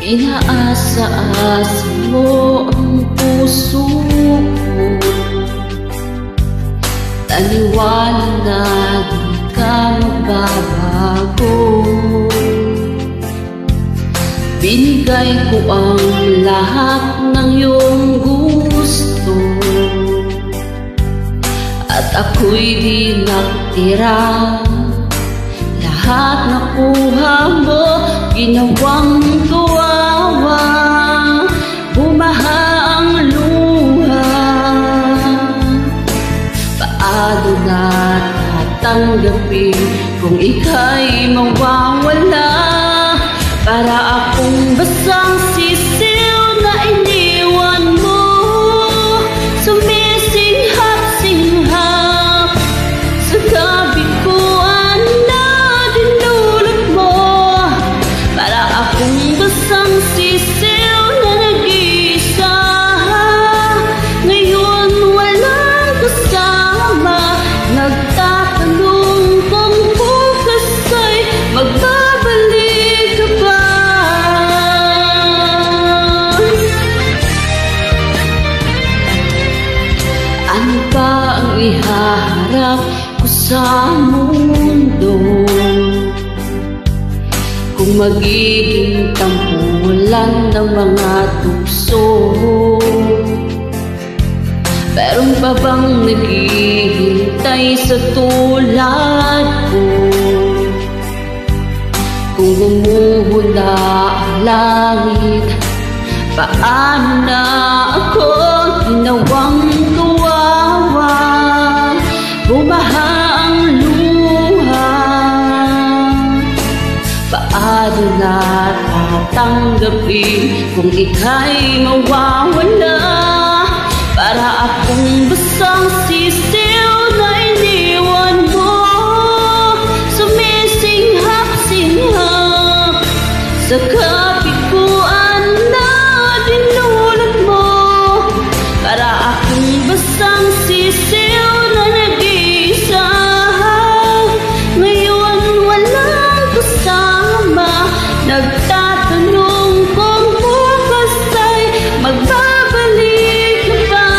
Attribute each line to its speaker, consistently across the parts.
Speaker 1: Inaasa-asa mo ang puso ko, taniwala na di ka magbabago. Binigay ko ang lahat ng iyong gusto, at ako'y di nakatira. Lahat nakuha mo, ginawang kawawa, bumaha ang luha. Paano na tatanggapin kung ika'y mawawala? Para akong basang sisiw na iniwan mo, sumisinghap-singhap sa kabiguan na dinulot mo. Para akong basang sisiw na nag-iisa, ngayon walang kasama. Nagtatanong kung bukas ay magbabalik ka ba? Ano ba ang ihaharap ko sa mundo kung magiging tampulan ng mga tukso? Meron pa bang naghihintay sa tulad ko? Kung gumuhula ang langit, paano na ako ginawang kawawa? Bumaha ang luha. Paano na tatanggapin kung ika'y mawawala? Para akong basang sisiw na iniwan mo, sumisinghap-singhap sa kabiguan na dinulot mo. Para akong basang sisiw na nag-iisa, ngayon walang kasama. Nagtatanong kung bukas ay magbabalik ka ba?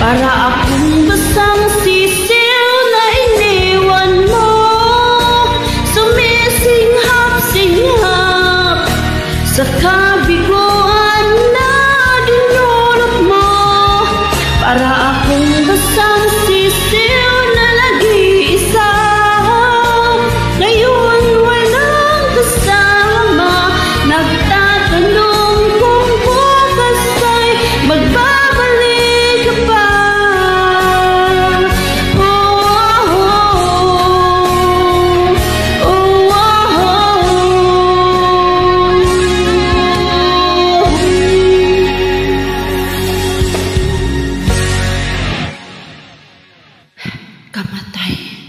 Speaker 1: Para akong basang sisiw na iniwan mo, sumisinghap-singhap sa kabiguan na dinulot mo. Para akong basang sisiw na nag-iisa, ngayon walang kasama. Nagtatanong kung bukas ay magbabalik ka ba? Kamatay.